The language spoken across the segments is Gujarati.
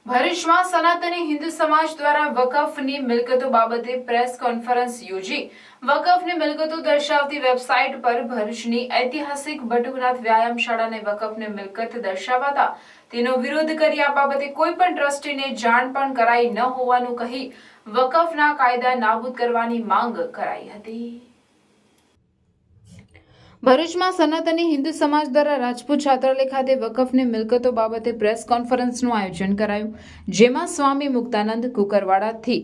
ભરૂચમાં સનાતની હિન્દુ સમાજ દ્વારા વકફની મિલકતો બાબતે પ્રેસ કોન્ફરન્સ યોજી વકફની મિલકતો દર્શાવતી વેબસાઇટ પર ભરૂચની ઐતિહાસિક બટુકનાથ વ્યાયામ શાળાને વકફની મિલકત દર્શાવાતા તેનો વિરોધ કરી આ બાબતે કોઈ પણ ટ્રસ્ટીને જાણ પણ કરાઈ ન હોવાનું કહી વકફના કાયદા નાબૂદ કરવાની માંગ કરાઈ હતી। ભરૂચમાં સનાતની હિન્દુ સમાજ દ્વારા રાજપૂત છાત્રાલય ખાતે વકફની મિલકતો બાબતે પ્રેસ કોન્ફરન્સનું આયોજન કરાયું, જેમાં સ્વામી મુક્તાનંદ કુકરવાડાથી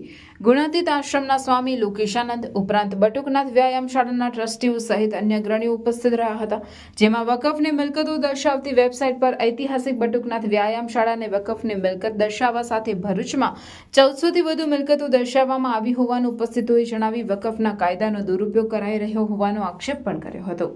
ગુણાતીત આશ્રમના સ્વામી લોકેશાનંદ ઉપરાંત બટુકનાથ વ્યાયામ શાળાના ટ્રસ્ટીઓ સહિત અન્ય અગ્રણીઓ ઉપસ્થિત રહ્યા હતા। જેમાં વકફની મિલકતો દર્શાવતી વેબસાઇટ પર ઐતિહાસિક બટુકનાથ વ્યાયામ શાળાને વકફની મિલકત દર્શાવવા સાથે ભરૂચમાં 1400થી વધુ મિલકતો દર્શાવવામાં આવી હોવાનું ઉપસ્થિતોએ જણાવી વકફના કાયદાનો દુરુપયોગ કરાઈ રહ્યો હોવાનો આક્ષેપ પણ કર્યો હતો।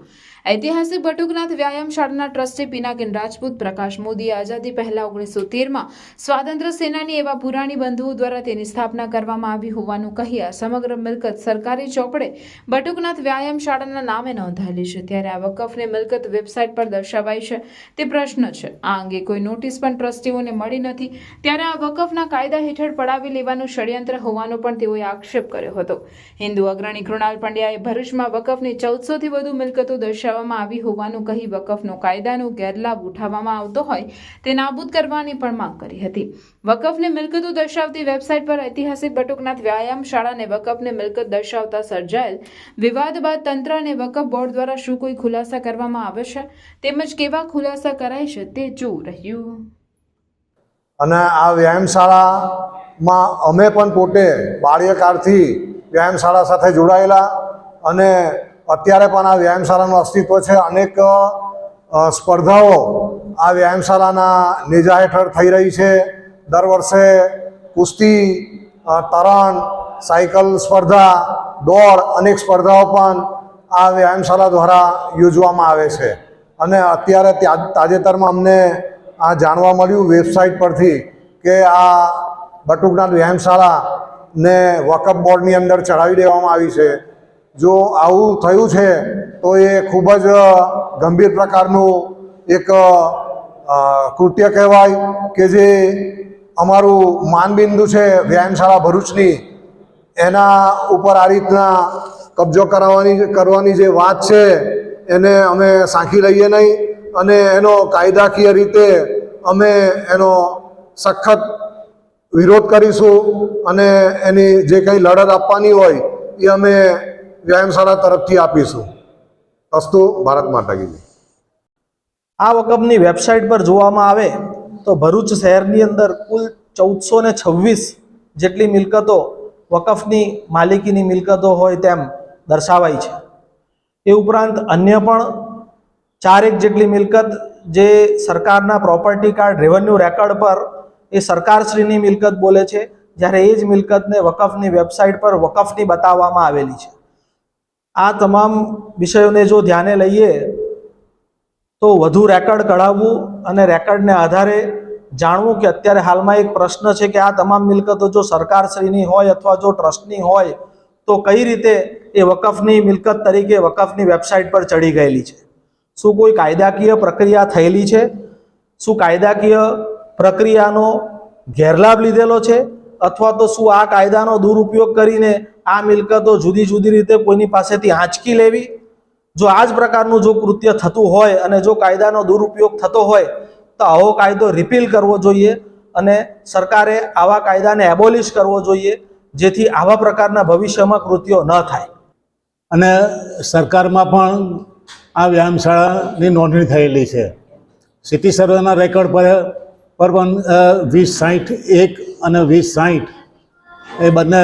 ઐતિહાસિક બટુકનાથ વ્યાયામ શાળાના ટ્રસ્ટી પિનાકિન રાજપૂત પ્રકાશ મોદીએ આઝાદી પહેલા 1913માં સ્વાતંત્ર્ય સેનાની એવા પુરાણી બંધુઓ દ્વારા તેની સ્થાપના કરવામાં આવી હોવાનું કહી આ સમગ્ર મિલકત સરકારી ચોપડે બટુકનાથ વ્યાયામ શાળાના નામે નોંધાયેલી છે, ત્યારે આ વકફની મિલકત વેબસાઇટ પર દર્શાવાઈ છે તે પ્રશ્ન છે। આ અંગે કોઈ નોટિસ પણ ટ્રસ્ટીઓને મળી નથી, ત્યારે આ વકફના કાયદા હેઠળ પડાવી લેવાનું ષડયંત્ર હોવાનો પણ તેઓએ આક્ષેપ કર્યો હતો। હિન્દુ અગ્રણી કૃણાલ પંડ્યાએ ભરૂચમાં વકફની 1400થી વધુ મિલકતો દર્શાવવામાં આવી હોવાનું કહી વકફનો કાયદાનો ગેરલાભ ઉઠાવવામાં આવતો હોય તે નાબૂદ કરવાની પણ માંગ કરી હતી। વકફની મિલકતો દર્શાવતી વેબસાઇટ પર ઐતિહાસિક બટુકનાથ વ્યાયામ શાળાને વકફની મિલકત દર્શાવતા સર્જાયેલ વિવાદ બાદ તંત્ર અને વકફ બોર્ડ દ્વારા શું કોઈ ખુલાસા કરવામાં આવે છે તેમજ કેવા ખુલાસા કરાય છે તે જોવું રહ્યું। અને આ વ્યાયામ શાળામાં અમે પણ પોતે બાળ્યકાળથી વ્યાયામ શાળા સાથે જોડાયેલા અને અત્યારે પણ આ વ્યાયામ શાળાનું અસ્તિત્વ છે। અનેક સ્પર્ધાઓ આ વ્યાયામ શાળાના નેજા હેઠળ થઈ રહી છે। દર વર્ષે કુસ્તી, તરણ, સાયકલ સ્પર્ધા, દોડ અનેક સ્પર્ધાઓ પણ આ વ્યાયામ શાળા દ્વારા યોજવામાં આવે છે। અને અત્યારે તાજેતરમાં અમને આ જાણવા મળ્યું વેબસાઇટ પરથી કે આ બટુકનાથ વ્યાયામ શાળાને વકફ બોર્ડની અંદર ચડાવી દેવામાં આવી છે। જો આવું થયું છે તો એ ખૂબ જ ગંભીર પ્રકારનું એક કૃત્ય કહેવાય કે જે અમારું માનબિંદુ છે વ્યાયામ શાળા ભરૂચની, એના ઉપર આ રીતના કબજો કરવાની જે વાત છે એને અમે સાંખી લઈએ નહીં અને એનો કાયદાકીય રીતે અમે એનો સખત વિરોધ કરીશું અને એની જે કંઈ લડત આપવાની હોય એ અમે વ્યાયામ શાળા તરફથી આપીશું। અસ્તુ ભારત માતા કી જય। આ વકફની વેબસાઇટ પર જોવામાં આવે તો ભરૂચ શહેરની અંદર કુલ 1426 જેટલી મિલકતો વકફની માલિકીની મિલકતો હોય તેમ દર્શાવાઈ છે। એ ઉપરાંત અન્ય પણ 4 જેટલી મિલકત જે સરકારના પ્રોપર્ટી કાર્ડ રેવન્યુ રેકર્ડ પર એ સરકારશ્રીની મિલકત બોલે છે, જ્યારે એ જ મિલકતને વકફની વેબસાઇટ પર વકફની બતાવવામાં આવેલી છે। આ તમામ વિષયોને જો ધ્યાને લઈએ તો વધુ રેકર્ડ કઢાવવું અને રેકર્ડને આધારે જાણવું કે અત્યારે હાલમાં એક પ્રશ્ન છે કે આ તમામ મિલકતો જો સરકારશ્રીની હોય અથવા જો ટ્રસ્ટની હોય તો કઈ રીતે એ વકફની મિલકત તરીકે વકફની વેબસાઇટ પર ચડી ગયેલી છે। શું કોઈ કાયદાકીય પ્રક્રિયા થયેલી છે? શું કાયદાકીય પ્રક્રિયાનો ગેરલાભ લીધેલો છે અથવા તો શું આ કાયદાનો દુરુપયોગ કરીને આ મિલકતો જુદી જુદી રીતે કોઈની પાસેથી આંચકી લેવી? જો આ જ પ્રકારનું જો કૃત્ય થતું હોય અને જો કાયદાનો દુરુપયોગ થતો હોય તો આવો કાયદો રિપીલ કરવો જોઈએ અને સરકારે આવા કાયદાને એબોલિશ કરવો જોઈએ, જેથી આવા પ્રકારના ભવિષ્યમાં કૃત્યો ન થાય। અને સરકારમાં પણ આ વ્યાયામ શાળાની નોંધણી થયેલી છે। સિટી સર્વેના રેકોર્ડ પર પણ 2060 અને 2060 એ બંને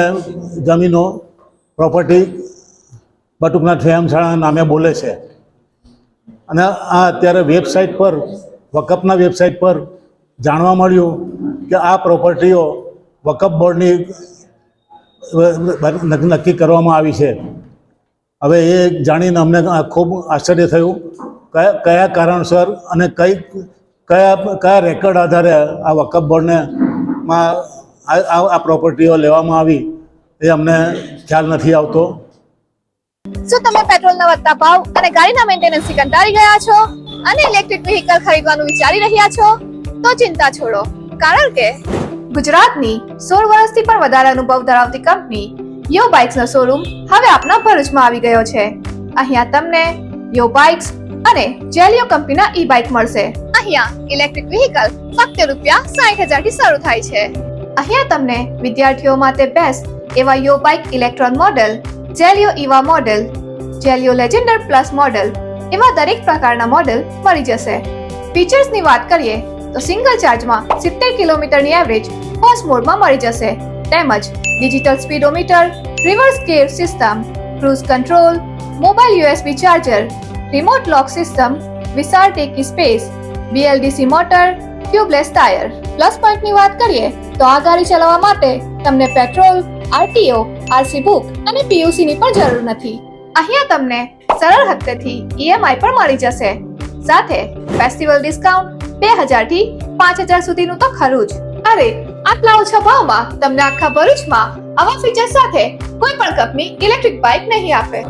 જમીનો પ્રોપર્ટી બટુકનાથ વ્યાયામ શાળાના નામે બોલે છે। અને આ અત્યારે વેબસાઇટ પર વકફના વેબસાઇટ પર જાણવા મળ્યું કે આ પ્રોપર્ટીઓ વકફ બોર્ડની નક્કી કરવામાં આવી છે। હવે એ જાણીને અમને ખૂબ આશ્ચર્ય થયું કયા કારણસર અને કયા રેકર્ડ આધારે આ વકફ બોર્ડને આ પ્રોપર્ટીઓ લેવામાં આવી એ અમને ખ્યાલ નથી આવતો। શું તમે પેટ્રોલના વધતા ભાવ અને ગાડીના મેન્ટેનન્સથી કંટાળી ગયા છો અને ઇલેક્ટ્રિક વ્હીકલ ખરીદવાનું વિચારી રહ્યા છો? તો ચિંતા છોડો, કારણ કે ગુજરાતની 16 વર્ષથી પણ વધારે અનુભવ ધરાવતી કંપની યો બાઇક્સનો શોરૂમ હવે આપના ભરૂચમાં આવી ગયો છે. અહીંયા તમને યો બાઇક્સ અને જેલિયો કંપનીના ઈ બાઇક મળશે. અહીંયા ઇલેક્ટ્રિક વ્હીકલ ફક્ત ₹60,000 થી શરૂ થાય છે. અહીંયા તમને વિદ્યાર્થીઓ માટે બેસ્ટ એવા Yo bike Electron model, Zelio Eeva model, Zelio Legender plus model એવા દરેક પ્રકારના મોડેલ મળી જશે. ફીચર્સની વાત કરીએ તો સિંગલ ચાર્જમાં 70 કિલોમીટરની એવરેજ ફર્સ્ટ મોડમાં મળી જશે. તેમજ digital speedometer, reverse gear system, cruise control, mobile USB charger, remote lock system, વિશાળ ટેકી space, BLDC motor, tubeless tyre. Plus પોઈન્ટની વાત કરીએ તો આ ગાડી ચલાવવા માટે તમને પેટ્રોલ, RTO, RC બુક અને PUC ની પણ જરૂર નથી. અહીંયા તમને સરળ હપ્તેથી EMI પણ મળી જશે. સાથે ફેસ્ટિવલ ડિસ્કાઉન્ટ 2000 થી 5000 સુધીનું તો ખરું જ. અરે આટલા ઓછા ભાવમાં તમને આખા ભરૂચમાં આવા ફીચર સાથે કોઈ પણ કંપની ઇલેક્ટ્રિક બાઇક નહીં આપે.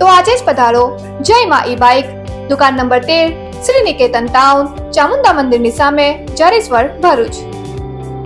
તો આજે જ પધારો જય માં ઈ બાઇક, દુકાન નંબર 13, શ્રી નિકેતન ટાઉન, ચામુંડા મંદિરની સામે, જરેશ્વર, ભરૂચ.